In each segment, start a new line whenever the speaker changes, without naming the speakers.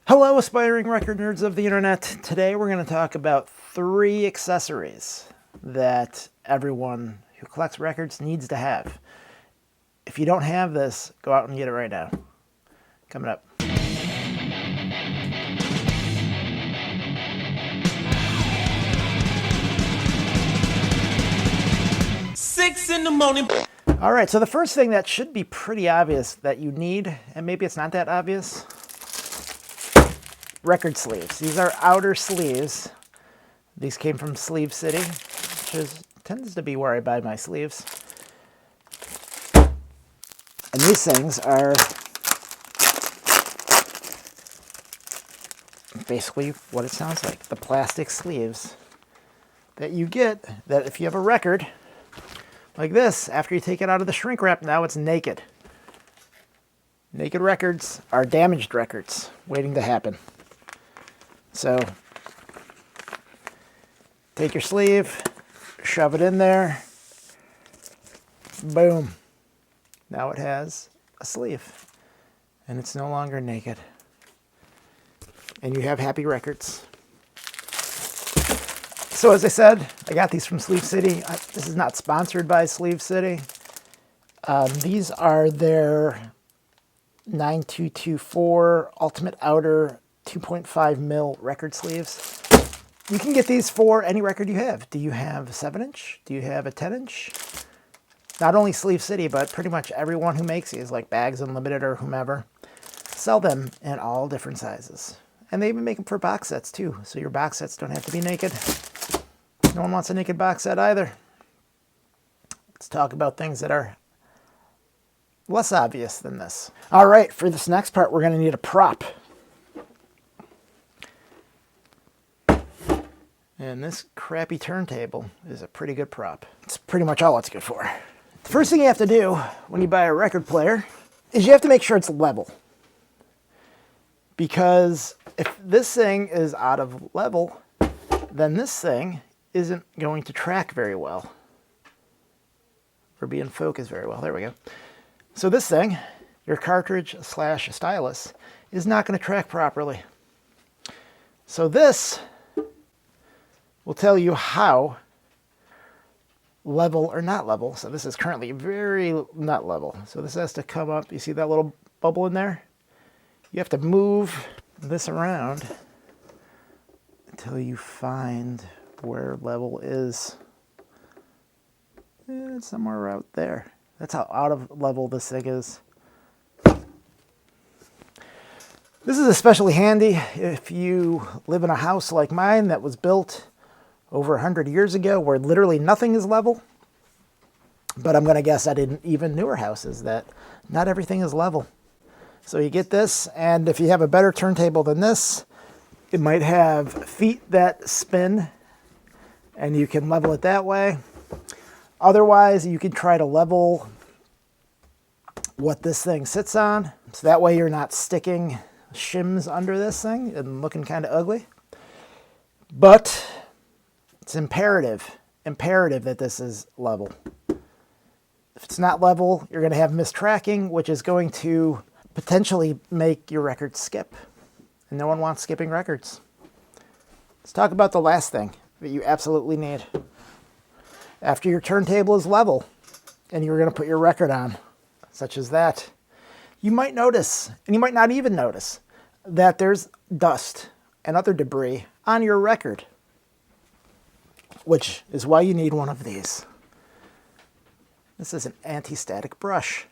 Hello, aspiring record nerds of the internet. Today we're going to talk about 3 accessories that everyone who collects records needs to have. If you don't have this, go out and get it right now. Coming up.
Six in the morning.
All right, so the first thing that should be pretty obvious that you need, and maybe it's not that obvious, record sleeves. These are outer sleeves. These came from Sleeve City, which tends to be where I buy my sleeves. And these things are basically what it sounds like, the plastic sleeves that you get, that if you have a record like this, after you take it out of the shrink wrap, now it's naked. Naked records are damaged records waiting to happen. So take your sleeve, shove it in there, boom. Now it has a sleeve and it's no longer naked. And you have happy records. So as I said, I got these from Sleeve City. This is not sponsored by Sleeve City. These are their 9224 Ultimate Outer 2.5 mil record sleeves. You can get these for any record you have. Do you have a 7-inch? Do you have a 10-inch? Not only Sleeve City, but pretty much everyone who makes these, like Bags Unlimited or whomever, sell them in all different sizes. And they even make them for box sets too, so your box sets don't have to be naked. No one wants a naked box set either. Let's talk about things that are less obvious than this. All right, for this next part, we're going to need a prop. And this crappy turntable is a pretty good prop. It's pretty much all it's good for. The first thing you have to do when you buy a record player is you have to make sure it's level. Because if this thing is out of level, then this thing isn't going to track very well. Or be in focus very well. There we go. So this thing, your cartridge / stylus, is not going to track properly. So this will tell you how level or not level. So this is currently very not level. So this has to come up. You see that little bubble in there? You have to move this around until you find where level is. It's somewhere out there. That's how out of level this thing is. This is especially handy if you live in a house like mine that was built over 100 years ago where literally nothing is level. But I'm going to guess that in even newer houses that not everything is level. So you get this, and if you have a better turntable than this, it might have feet that spin and you can level it that way. Otherwise, you can try to level what this thing sits on. So that way you're not sticking shims under this thing and looking kind of ugly. But it's imperative that this is level. If it's not level, you're going to have mistracking, which is going to potentially make your record skip. And no one wants skipping records. Let's talk about the last thing that you absolutely need. After your turntable is level and you're going to put your record on, such as that, you might notice, and you might not even notice, that there's dust and other debris on your record, which is why you need one of these. This is an anti-static brush.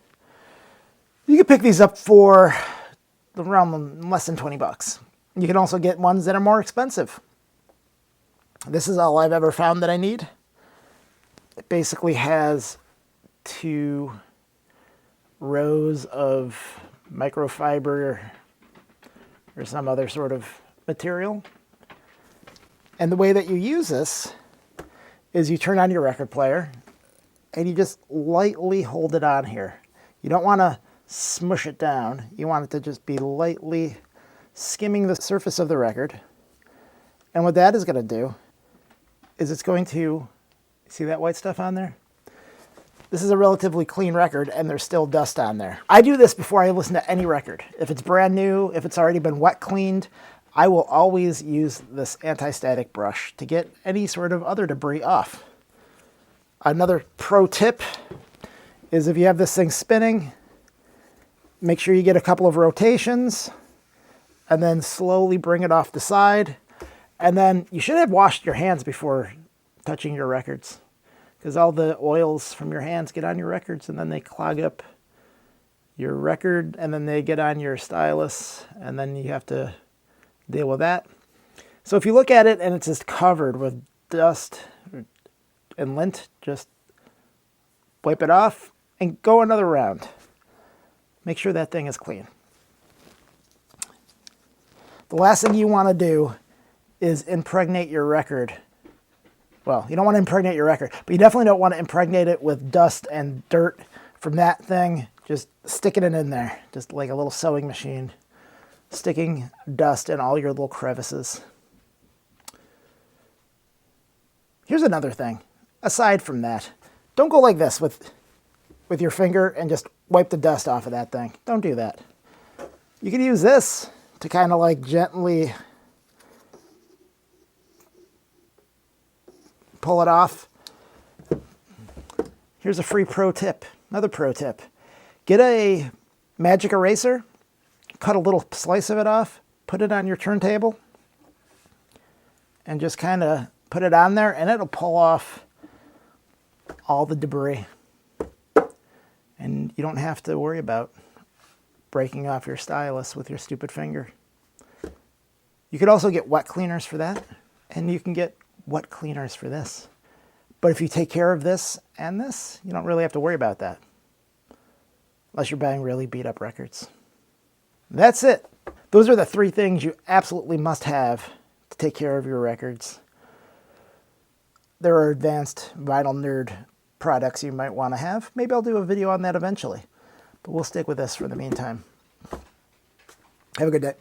You can pick these up for around less than 20 bucks. You can also get ones that are more expensive. This is all I've ever found that I need. It basically has 2 rows of microfiber or some other sort of material. And the way that you use this is you turn on your record player and you just lightly hold it on here. You don't want to smush it down. You want it to just be lightly skimming the surface of the record. And what that is going to do is it's going to, see that white stuff on there? this is a relatively clean record and there's still dust on there. I do this before I listen to any record. If it's brand new, if it's already been wet cleaned, I will always use this anti-static brush to get any sort of other debris off. Another pro tip is if you have this thing spinning, make sure you get a couple of rotations and then slowly bring it off the side. And then you should have washed your hands before touching your records, because all the oils from your hands get on your records and then they clog up your record and then they get on your stylus and then you have to deal with that. So if you look at it and it's just covered with dust and lint, just wipe it off and go another round. Make sure that thing is clean. The last thing you want to do is impregnate your record. Well, you don't want to impregnate your record, but you definitely don't want to impregnate it with dust and dirt from that thing. Just sticking it in there, just like a little sewing machine, sticking dust in all your little crevices. Here's another thing. Aside from that, don't go like this with your finger and just wipe the dust off of that thing. Don't do that. You can use this to kind of like gently pull it off. Here's a free pro tip, another pro tip. Get a magic eraser, cut a little slice of it off, put it on your turntable, and just kind of put it on there, and it'll pull off all the debris. And you don't have to worry about breaking off your stylus with your stupid finger. You could also get wet cleaners for that, and you can get wet cleaners for this. But if you take care of this and this, you don't really have to worry about that. Unless you're buying really beat up records. That's it. Those are the 3 things you absolutely must have to take care of your records. There are advanced vinyl nerd products you might want to have. Maybe I'll do a video on that eventually. But we'll stick with this for the meantime. Have a good day.